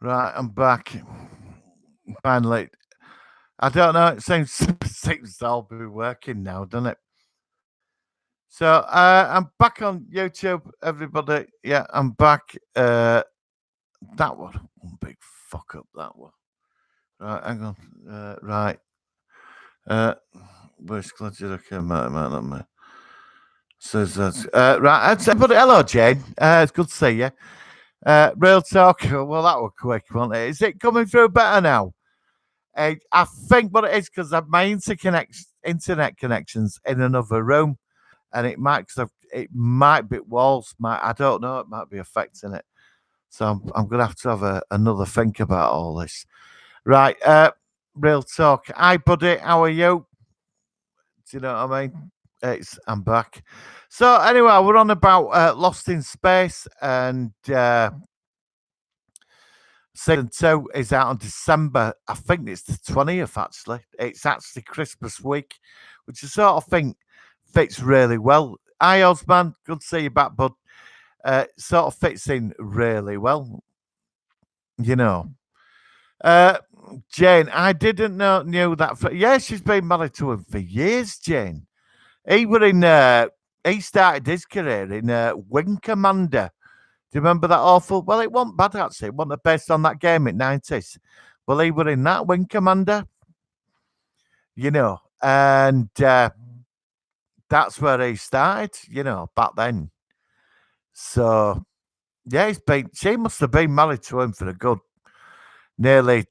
Right, I'm back. Finally. I don't know. It seems to all be working now, doesn't it? So I'm back on YouTube, everybody. Yeah, I'm back. That was one big fuck up. That one. Right, hang on. Right. Uh, where's Glad okay, man. Says that. Right, everybody. Hello, Jane. It's good to see you. Real talk. Well, that was quick, wasn't it? Is it coming through better now? I think what it is because my internet connections in another room, and it might be walls. I don't know. It might be affecting it. So I'm gonna have to have another think about all this. Right. Real talk. Hi, buddy. How are you? Do you know what I mean? I'm back. So anyway, we're on about Lost in Space, and season 2 is out on December. I think it's the 20th, actually. It's actually Christmas week, which I sort of think fits really well. Hi, Osman. Good to see you back, bud. Sort of fits in really well, you know. Uh, Jane, I didn't knew that. Yeah, she's been married to him for years, Jane. He were in. He started his career in Wing Commander. Do you remember that awful? Well, it wasn't bad actually. It wasn't based on that game in '90s. Well, he were in that Wing Commander, and that's where he started, back then. So yeah, she must have been married to him for a good nearly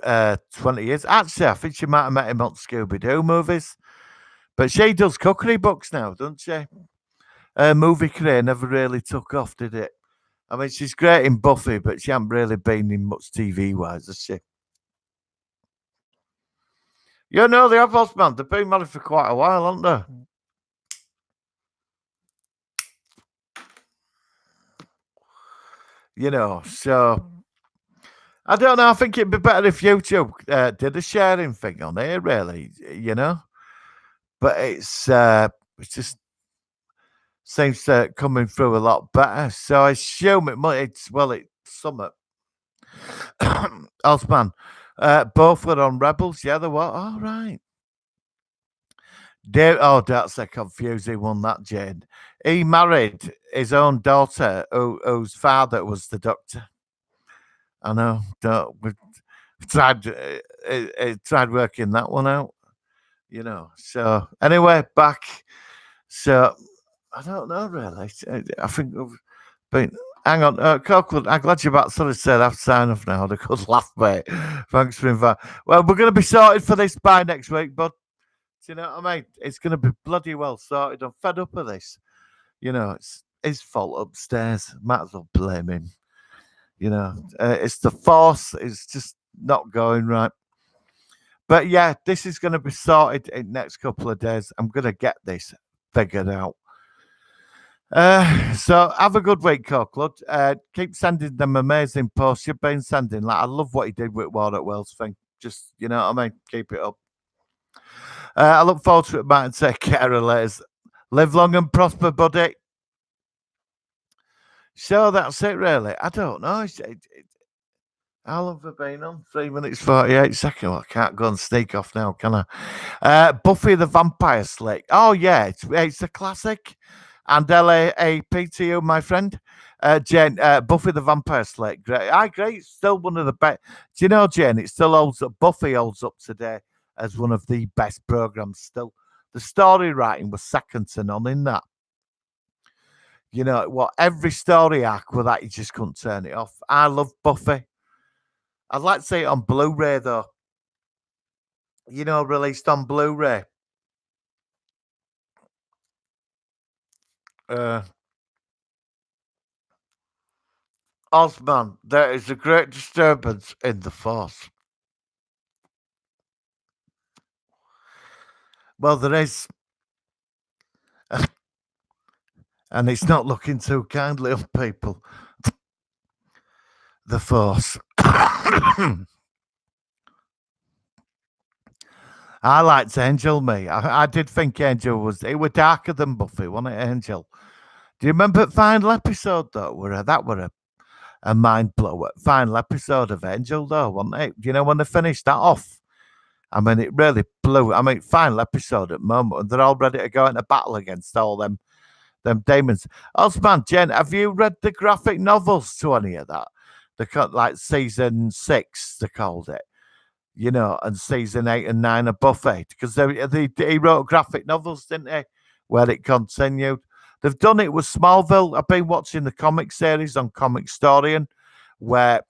20 years. Actually, I think she might have met him on Scooby Doo movies. But she does cookery books now, doesn't she? Her movie career never really took off, did it? I mean, she's great in Buffy, but she hasn't really been in much TV wise, has she? Yeah, no, they have, Osman. They've been married for quite a while, haven't they? So I don't know. I think it'd be better if YouTube did a sharing thing on here, really, But it's just seems to coming through a lot better. So I assume it's summer. Osman, both were on Rebels. Yeah, they were. All right. That's a confusing one, that Jane. He married his own daughter, whose father was the doctor. I know. We've tried working that one out, So anyway, back. So I don't know really. I think we've been. Hang on, Copeland, I'm glad you're back. Sorry to say that sign off now. The good laugh, mate. Thanks for inviting. Well, we're going to be sorted for this by next week, bud. Do you know what I mean? It's going to be bloody well sorted. I'm fed up of this. It's his fault upstairs. Might as well blame him. It's the force. It's just not going right. But yeah, this is going to be sorted in the next couple of days. I'm going to get this figured out. So have a good week, Coquelud. Keep sending them amazing posts you've been sending. Like I love what he did with War at Wells thing. Just you know what I mean. Keep it up. I look forward to it, Martin. Take care of later. Live long and prosper, buddy. So that's it, really. I don't know. How long have I been on? 3 minutes 48 seconds. Well, I can't go and sneak off now, can I? Buffy the Vampire Slayer. Oh yeah, it's a classic. And LAAP to you, my friend. Jane, Buffy the Vampire Slayer. Great. Great. Still one of the best. Do you know, Jane, it still holds up. Buffy holds up today as one of the best programs still. The story writing was second to none in that. Every story arc with that, you just couldn't turn it off. I love Buffy. I'd like to see it on Blu-ray, though. Released on Blu-ray. Osman, there is a great disturbance in the force. Well, there is. And it's not looking too kindly on people. The force. I liked Angel, me. I did think Angel it was darker than Buffy, wasn't it, Angel? Do you remember the final episode, though, where that were a mind blower final episode of Angel, though, wasn't it? You know, when they finished that off, I mean, it really blew. I mean, final episode at the moment, and they're all ready to go into battle against all them demons. Osman, Jen, have you read the graphic novels to any of that? They cut like season 6, they called it, you know, and season 8 and 9 of Buffy, because he wrote graphic novels, didn't he? Where it continued. They've done it with Smallville. I've been watching the comic series on Comic Storian, where,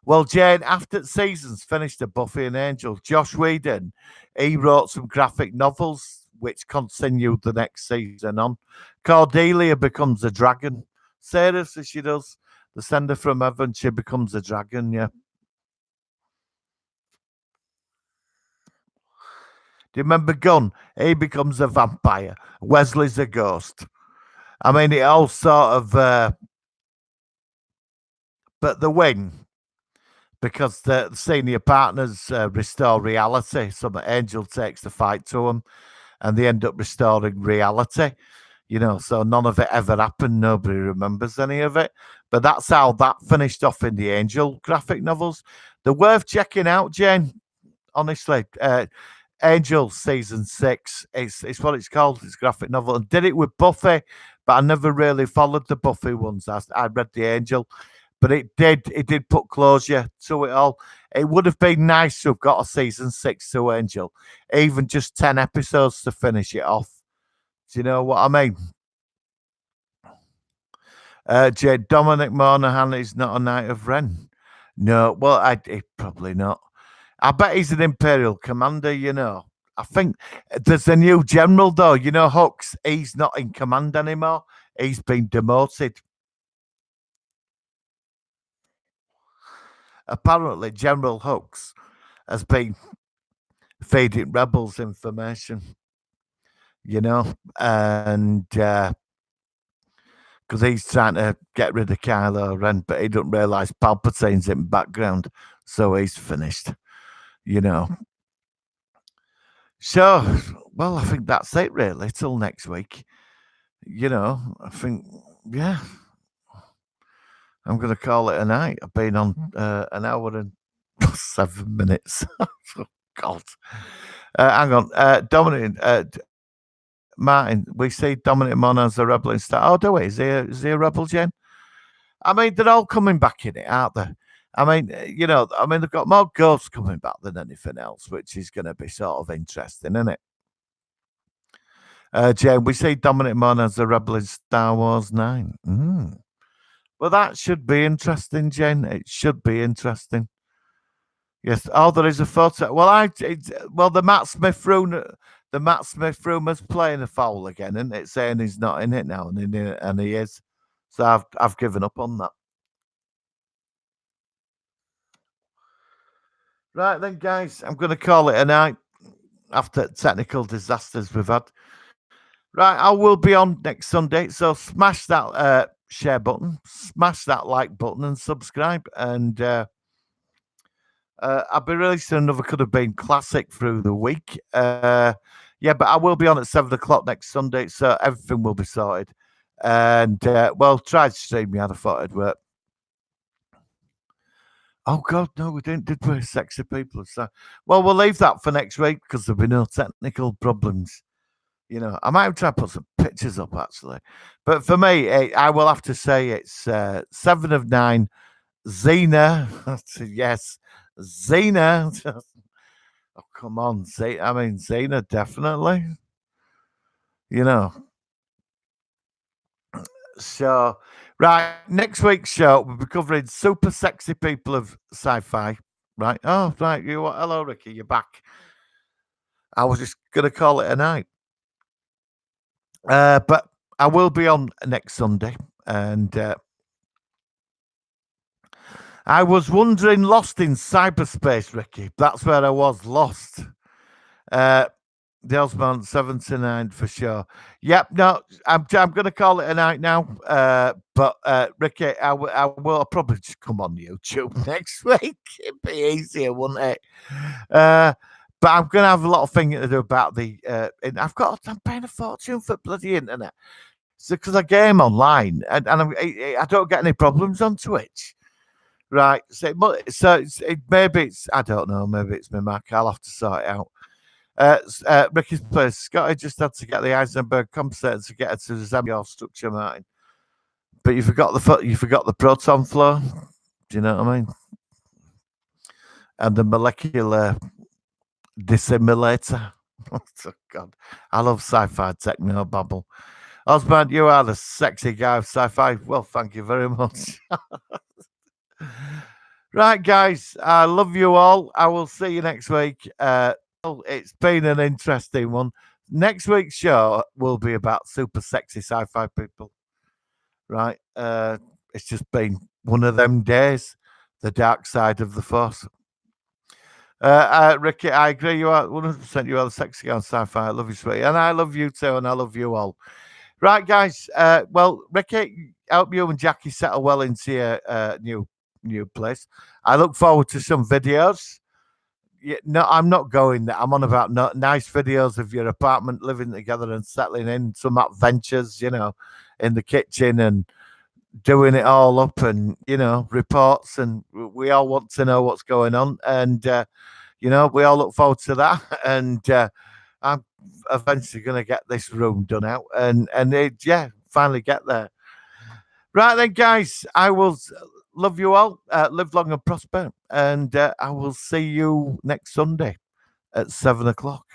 well, Jane, after seasons finished of Buffy and Angel, Josh Whedon, he wrote some graphic novels which continued the next season on. Cordelia becomes a dragon. Seriously, she does. They send her from heaven, she becomes a dragon, yeah. Do you remember Gunn? He becomes a vampire. Wesley's a ghost. I mean, it all sort of, but the win, because the senior partners restore reality. So the Angel takes the fight to them, and they end up restoring reality. You know, so none of it ever happened. Nobody remembers any of it. But that's how that finished off in the Angel graphic novels. They're worth checking out, Jane. Honestly, Angel season 6. It's what it's called. It's graphic novel. And did it with Buffy, but I never really followed the Buffy ones. I read the Angel, but it did put closure to it all. It would have been nice to have got a season 6 to Angel, even just 10 episodes to finish it off. Do you know what I mean? Jade, Dominic Monaghan is not a Knight of Ren. No, well, probably not. I bet he's an Imperial commander, you know. I think there's a new general, though. You know, Hux, he's not in command anymore. He's been demoted. Apparently, General Hux has been feeding rebels information, you know, and because he's trying to get rid of Kylo Ren, but he doesn't realise Palpatine's in the background, so he's finished, you know. So, well, I think that's it, really, till next week. You know, I think, yeah, I'm going to call it a night. I've been on an hour and 7 minutes. Oh, God. Hang on. Dominic, Martin, we see Dominic Mon as a rebel in Star. Oh, do we? Is he a rebel, Jen? I mean, they're all coming back in it, aren't they? I mean, you know, they've got more ghosts coming back than anything else, which is going to be sort of interesting, isn't it? Jane, we see Dominic Mon as a rebel in Star Wars 9. Well, that should be interesting, Jen. It should be interesting. Yes. Oh, there is a photo. Well, the Matt Smith rumor's playing a foul again, isn't it? Saying he's not in it now, and he is. So I've given up on that. Right then, guys, I'm going to call it a night after technical disasters we've had. Right, I will be on next Sunday, so smash that share button, smash that like button, and subscribe. And I'll be releasing another Could Have Been classic through the week. Yeah, but I will be on at 7 o'clock next Sunday, so everything will be sorted. And well, tried to stream me. I thought it'd work. Oh God, no, we didn't. Did we? Sexy people. So, well, we'll leave that for next week because there'll be no technical problems. You know, I might try to put some pictures up actually, but for me, I will have to say it's 7 of 9. Xena, yes, Xena. Oh come on, Xena definitely. You know, so right next week's show we'll be covering super sexy people of sci-fi. Right? Oh, right. Hello, Ricky. You're back. I was just gonna call it a night. But I will be on next Sunday, and I was wondering, lost in cyberspace, Ricky. That's where I was lost. The Osmond 79 for sure. Yep, no, I'm going to call it a night now. But Ricky, I'll probably just come on YouTube next week. It'd be easier, wouldn't it? But I'm going to have a lot of thinking to do about the. I'm paying a fortune for bloody internet. So because I game online and I don't get any problems on Twitch. Right. Maybe it's I don't know. Maybe it's my Mac. I'll have to sort it out. Ricky's place. Scotty just had to get the Eisenberg compensator to get it to resemble your structure, Martin. But you forgot the proton flow. Do you know what I mean? And the molecular dissimulator. Oh God, I love sci-fi techno bubble. Osman, you are the sexy guy of sci-fi. Well, thank you very much. Right, guys, I love you all. I will see you next week. It's been an interesting one. Next week's show will be about super sexy sci-fi people. Right? It's just been one of them days. The dark side of the force. Ricky, I agree. You are 100%. You are the sexy guy on sci-fi. I love you, sweetie, and I love you too, and I love you all. Right, guys. Well, Ricky, I hope you and Jackie settle well into your new place. I look forward to some videos. Yeah, no, I'm not going there. I'm on about nice videos of your apartment, living together and settling in, some adventures, in the kitchen and doing it all up, and reports, and we all want to know what's going on, and we all look forward to that. And I'm eventually going to get this room done out, and finally get there. Right then, guys, I will love you all. Live long and prosper, and I will see you next Sunday at 7 o'clock.